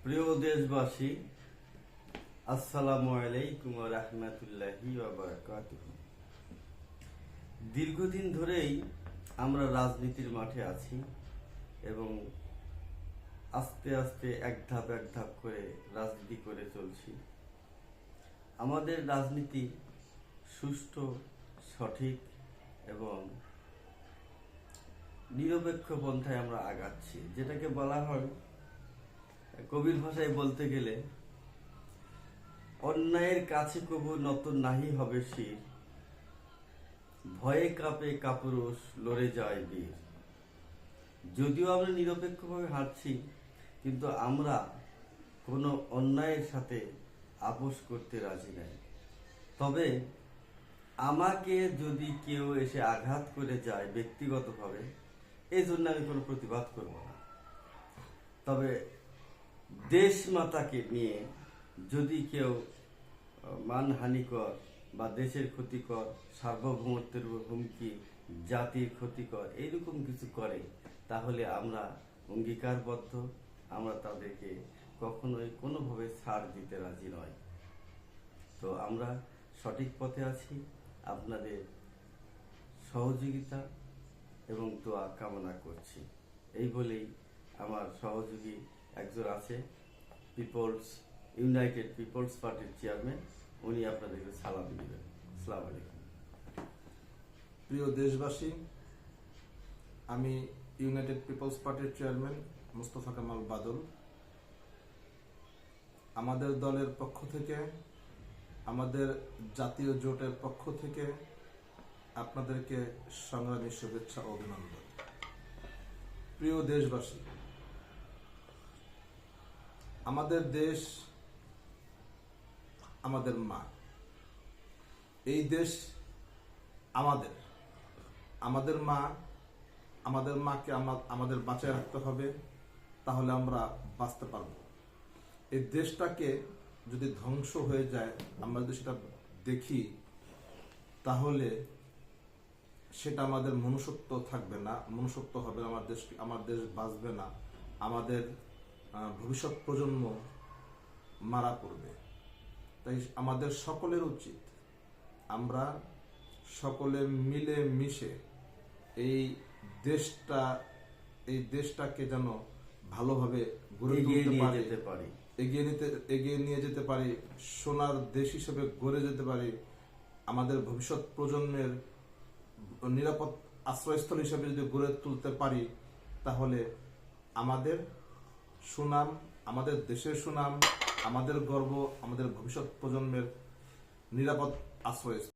প্রিয় দেশবাসী, আসসালামু আলাইকুম ওয়া রাহমাতুল্লাহি ওয়া বারাকাতুহু। দীর্ঘদিন ধরেই আমরা রাজনীতির মাঠে আছি এবং আস্তে আস্তে এক ধাপ করে রাজনীতি করে চলছি। আমাদের রাজনীতি সুষ্ঠু, সঠিক এবং নিরপেক্ষ পন্থায় আমরা আগাচ্ছি, যেটাকে বলা হয় কবির ভাষায় বলতে গেলে, অন্যায়ের কাছে কবু নত নাহি হবে শির, ভয়ে কাঁপে কাপুরুষ লড়ে যায় বীর। যদিও আমরা নিরপেক্ষভাবে হাঁটছি, কিন্তু আমরা কোনো অন্যায়ের সাথে আপোষ করতে রাজি নাই। তবে আমাকে যদি কেউ এসে আঘাত করে যায় ব্যক্তিগতভাবে, এই জন্য আমি কোনো প্রতিবাদ করব না। তবে দেশ মাতাকে নিয়ে যদি কেউ মানহানিকর বা দেশের ক্ষতিকর, সার্বভৌমত্বের হুমকি, জাতির ক্ষতিকর এইরকম কিছু করে, তাহলে আমরা অঙ্গীকারবদ্ধ, আমরা তাদেরকে কখনোই কোনোভাবে ছাড় দিতে রাজি নয়। তো আমরা সঠিক পথে আছি। আপনাদের সহযোগিতা এবং দোয়া কামনা করছি। এই বলেই আমার সহযোগী একজন আছে, ইউনাইটেড পিপলস পার্টির চেয়ারম্যান, উনি আপনাদেরকে সালাম দিবেন। আসসালামু আলাইকুম। প্রিয় দেশবাসী, আমি ইউনাইটেড পিপলস পার্টির চেয়ারম্যান মুস্তফা কামাল বাদল। আমাদের দলের পক্ষ থেকে, আমাদের জাতীয় জোটের পক্ষ থেকে আপনাদেরকে সংগ্রামী শুভেচ্ছা ও অভিনন্দন। প্রিয় দেশবাসী, আমাদের দেশ আমাদের মা। এই দেশ আমাদের মা। আমাদের মাকে আমাদের বাঁচায় রাখতে হবে, তাহলে আমরা বাঁচতে পারব। এই দেশটাকে যদি ধ্বংস হয়ে যায়, আমরা যদি সেটা দেখি, তাহলে সেটা আমাদের মনুষ্যত্ব থাকবে না, মনুষ্যত্ব হবে, আমার দেশ বাঁচবে না, আমাদের ভবিষ্যৎ প্রজন্ম মারা পড়বে। তাই আমাদের সকলের উচিত আমরা সকলে মিলে মিশে এই দেশটাকে যেন ভালোভাবে গড়ে তুলতে পারি, এগিয়ে নিয়ে যেতে পারি, সোনার দেশ হিসেবে গড়ে যেতে পারি, আমাদের ভবিষ্যৎ প্রজন্মের নিরাপদ আশ্রয়স্থল হিসেবে যদি গড়ে তুলতে পারি, তাহলে আমাদের সুনাম, আমাদের দেশের সুনাম, আমাদের গর্ব, আমাদের ভবিষ্যৎ প্রজন্মের নিরাপদ আশ্রয়স্থল।